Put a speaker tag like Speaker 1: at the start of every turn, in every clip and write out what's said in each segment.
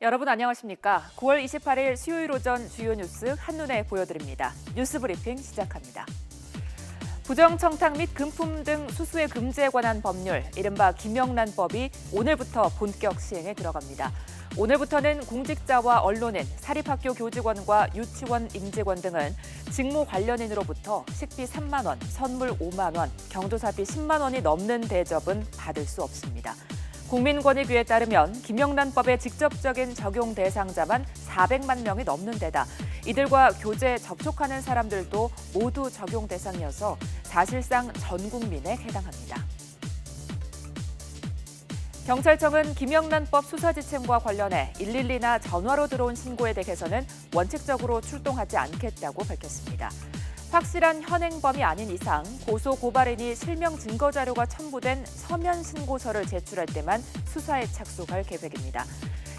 Speaker 1: 여러분 안녕하십니까? 9월 28일 수요일 오전 주요 뉴스 한눈에 보여드립니다. 뉴스 브리핑 시작합니다. 부정청탁 및 금품 등 수수의 금지에 관한 법률, 이른바 김영란법이 오늘부터 본격 시행에 들어갑니다. 오늘부터는 공직자와 언론인, 사립학교 교직원과 유치원 임직원 등은 직무 관련인으로부터 식비 3만 원, 선물 5만 원, 경조사비 10만 원이 넘는 대접은 받을 수 없습니다. 국민권익위에 따르면 김영란법의 직접적인 적용 대상자만 400만 명이 넘는 데다 이들과 교제 접촉하는 사람들도 모두 적용 대상이어서 사실상 전 국민에 해당합니다. 경찰청은 김영란법 수사지침과 관련해 112나 전화로 들어온 신고에 대해서는 원칙적으로 출동하지 않겠다고 밝혔습니다. 확실한 현행범이 아닌 이상 고소 고발인이 실명 증거 자료가 첨부된 서면 신고서를 제출할 때만 수사에 착수할 계획입니다.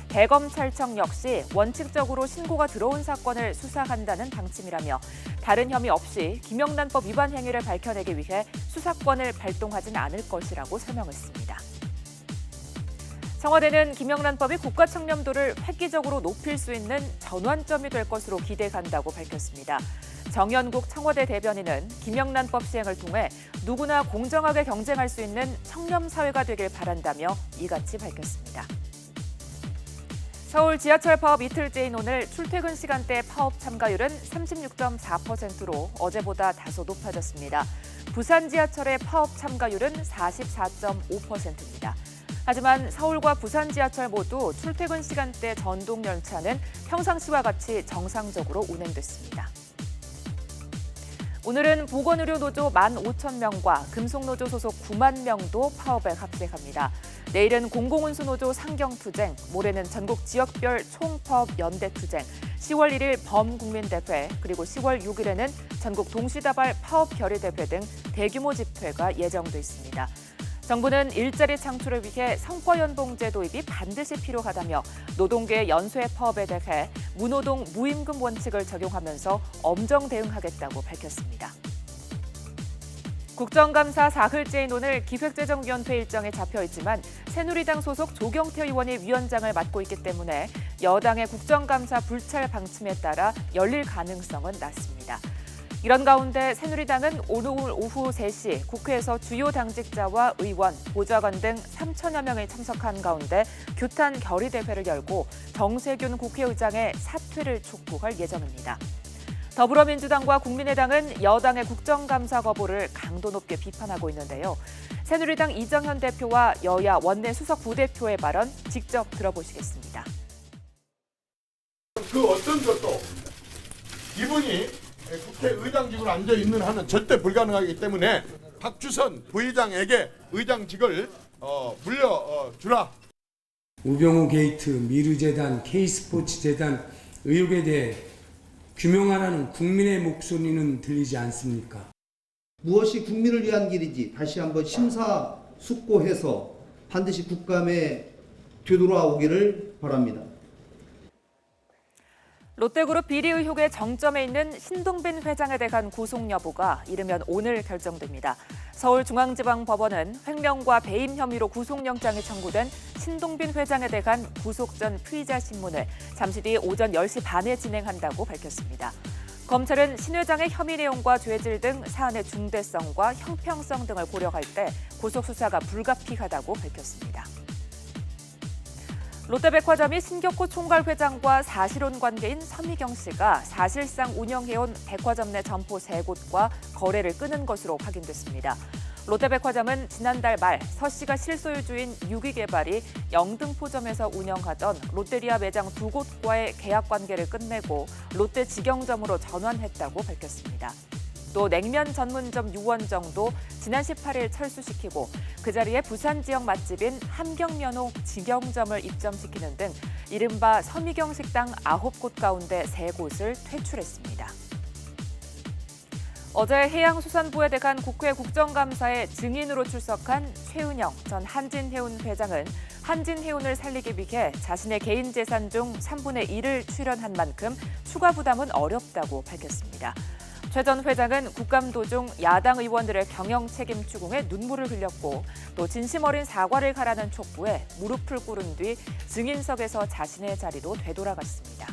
Speaker 1: 대검찰청 역시 원칙적으로 신고가 들어온 사건을 수사한다는 방침이라며 다른 혐의 없이 김영란법 위반 행위를 밝혀내기 위해 수사권을 발동하지는 않을 것이라고 설명했습니다. 청와대는 김영란법이 국가 청렴도를 획기적으로 높일 수 있는 전환점이 될 것으로 기대한다고 밝혔습니다. 정연국 청와대 대변인은 김영란법 시행을 통해 누구나 공정하게 경쟁할 수 있는 청렴 사회가 되길 바란다며 이같이 밝혔습니다. 서울 지하철 파업 이틀째인 오늘 출퇴근 시간대 파업 참가율은 36.4%로 어제보다 다소 높아졌습니다. 부산 지하철의 파업 참가율은 44.5%입니다. 하지만 서울과 부산 지하철 모두 출퇴근 시간대 전동 열차는 평상시와 같이 정상적으로 운행됐습니다. 오늘은 보건의료노조 15,000명과 금속노조 소속 9만 명도 파업에 합세합니다. 내일은 공공운수노조 상경투쟁, 모레는 전국 지역별 총파업 연대투쟁, 10월 1일 범국민대회, 그리고 10월 6일에는 전국 동시다발 파업 결의대회 등 대규모 집회가 예정돼 있습니다. 정부는 일자리 창출을 위해 성과연봉 제도 도입이 반드시 필요하다며 노동계의 연쇄 파업에 대해 무노동 무임금 원칙을 적용하면서 엄정 대응하겠다고 밝혔습니다. 국정감사 사흘째인 오늘 기획재정위원회 일정에 잡혀있지만 새누리당 소속 조경태 의원이 위원장을 맡고 있기 때문에 여당의 국정감사 불찰 방침에 따라 열릴 가능성은 낮습니다. 이런 가운데 새누리당은 오늘 오후 3시 국회에서 주요 당직자와 의원, 보좌관 등 3천여 명이 참석한 가운데 규탄 결의대회를 열고 정세균 국회의장의 사퇴를 촉구할 예정입니다. 더불어민주당과 국민의당은 여당의 국정감사 거부를 강도 높게 비판하고 있는데요. 새누리당 이정현 대표와 여야 원내 수석 부대표의 발언 직접 들어보시겠습니다.
Speaker 2: 그 어떤 것도 이분이 국회의장직으로 앉아있는 한은 절대 불가능하기 때문에 박주선 부의장에게 의장직을 물려주라.
Speaker 3: 우병우 게이트, 미르재단, K스포츠재단 의혹에 대해 규명하라는 국민의 목소리는 들리지 않습니까?
Speaker 4: 무엇이 국민을 위한 길인지 다시 한번 심사숙고해서 반드시 국감에 되돌아오기를 바랍니다.
Speaker 1: 롯데그룹 비리 의혹의 정점에 있는 신동빈 회장에 대한 구속 여부가 이르면 오늘 결정됩니다. 서울중앙지방법원은 횡령과 배임 혐의로 구속영장이 청구된 신동빈 회장에 대한 구속 전 피의자 신문을 잠시 뒤 오전 10시 반에 진행한다고 밝혔습니다. 검찰은 신 회장의 혐의 내용과 죄질 등 사안의 중대성과 형평성 등을 고려할 때 구속 수사가 불가피하다고 밝혔습니다. 롯데백화점이 신격호 총괄회장과 사실혼 관계인 서미경 씨가 사실상 운영해온 백화점 내 점포 3곳과 거래를 끊은 것으로 확인됐습니다. 롯데백화점은 지난달 말 서 씨가 실소유주인 유기개발이 영등포점에서 운영하던 롯데리아 매장 2곳과의 계약 관계를 끝내고 롯데 직영점으로 전환했다고 밝혔습니다. 또 냉면 전문점 유원정도 지난 18일 철수시키고 그 자리에 부산 지역 맛집인 함경면호 직영점을 입점시키는 등 이른바 서미경 식당 9곳 가운데 3곳을 퇴출했습니다. 어제 해양수산부에 대한 국회 국정감사에 증인으로 출석한 최은영 전 한진해운 회장은 한진해운을 살리기 위해 자신의 개인 재산 중 3분의 1을 출연한 만큼 추가 부담은 어렵다고 밝혔습니다. 최 전 회장은 국감 도중 야당 의원들의 경영 책임 추궁에 눈물을 흘렸고 또 진심 어린 사과를 가라는 촉구에 무릎을 꿇은 뒤 증인석에서 자신의 자리로 되돌아갔습니다.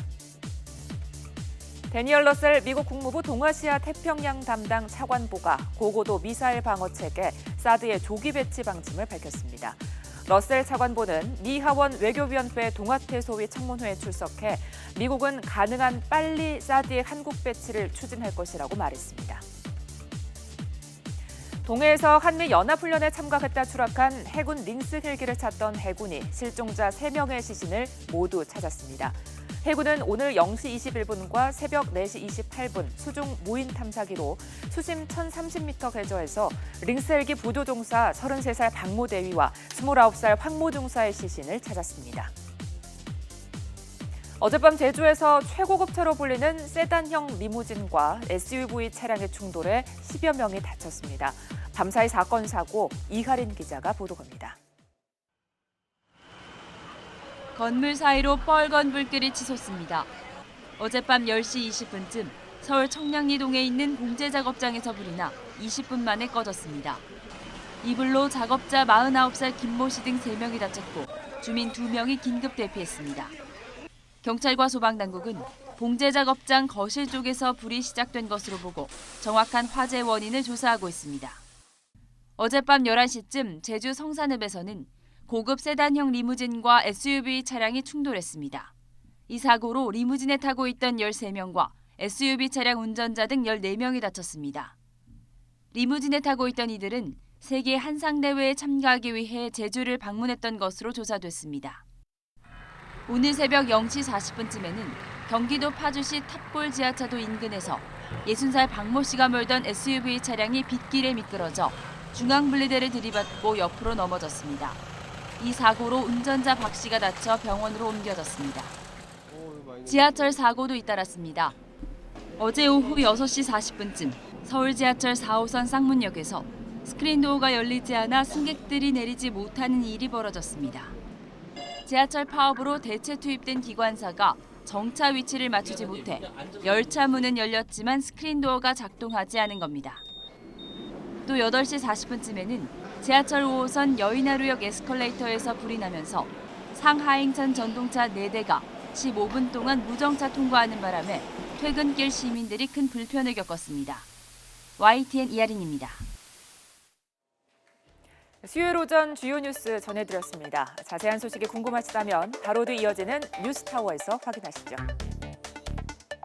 Speaker 1: 데니얼 러셀 미국 국무부 동아시아 태평양 담당 차관보가 고고도 미사일 방어 체계 사드의 조기 배치 방침을 밝혔습니다. 러셀 차관보는 미 하원 외교위원회 동아태소위 청문회에 출석해 미국은 가능한 빨리 사드의 한국 배치를 추진할 것이라고 말했습니다. 동해에서 한미 연합훈련에 참가했다 추락한 해군 링스 헬기를 찾던 해군이 실종자 3명의 시신을 모두 찾았습니다. 해군은 오늘 0시 21분과 새벽 4시 28분 수중 무인 탐사기로 수심 1,030m 궤저에서 링스 헬기 부조종사 33살 박모 대위와 29살 황모 중사의 시신을 찾았습니다. 어젯밤 제주에서 최고급 차로 불리는 세단형 리무진과 SUV 차량의 충돌에 10여 명이 다쳤습니다. 밤사이 사건 사고 이하린 기자가 보도합니다.
Speaker 5: 건물 사이로 뻘건 불길이 치솟습니다. 어젯밤 10시 20분쯤 서울 청량리동에 있는 봉제 작업장에서 불이 나 20분 만에 꺼졌습니다. 이 불로 작업자 49살 김모 씨 등 3명이 다쳤고 주민 2명이 긴급 대피했습니다. 경찰과 소방당국은 봉제 작업장 거실 쪽에서 불이 시작된 것으로 보고 정확한 화재 원인을 조사하고 있습니다. 어젯밤 11시쯤 제주 성산읍에서는 고급 세단형 리무진과 SUV 차량이 충돌했습니다. 이 사고로 리무진에 타고 있던 13명과 SUV 차량 운전자 등 14명이 다쳤습니다. 리무진에 타고 있던 이들은 세계 한상대회에 참가하기 위해 제주를 방문했던 것으로 조사됐습니다. 오늘 새벽 0시 40분쯤에는 경기도 파주시 탑골 지하차도 인근에서 60살 박모 씨가 몰던 SUV 차량이 빗길에 미끄러져 중앙분리대를 들이받고 옆으로 넘어졌습니다. 이 사고로 운전자 박 씨가 다쳐 병원으로 옮겨졌습니다. 지하철 사고도 잇따랐습니다. 어제 오후 6시 40분쯤 서울 지하철 4호선 쌍문역에서 스크린도어가 열리지 않아 승객들이 내리지 못하는 일이 벌어졌습니다. 지하철 파업으로 대체 투입된 기관사가 정차 위치를 맞추지 못해 열차 문은 열렸지만 스크린도어가 작동하지 않은 겁니다. 또 8시 40분쯤에는 지하철 5호선 여의나루역 에스컬레이터에서 불이 나면서 상하행선 전동차 4대가 15분 동안 무정차 통과하는 바람에 퇴근길 시민들이 큰 불편을 겪었습니다. YTN 이하린입니다.
Speaker 1: 수요일 오전 주요 뉴스 전해드렸습니다. 자세한 소식이 궁금하시다면 바로 뒤 이어지는 뉴스타워에서 확인하시죠.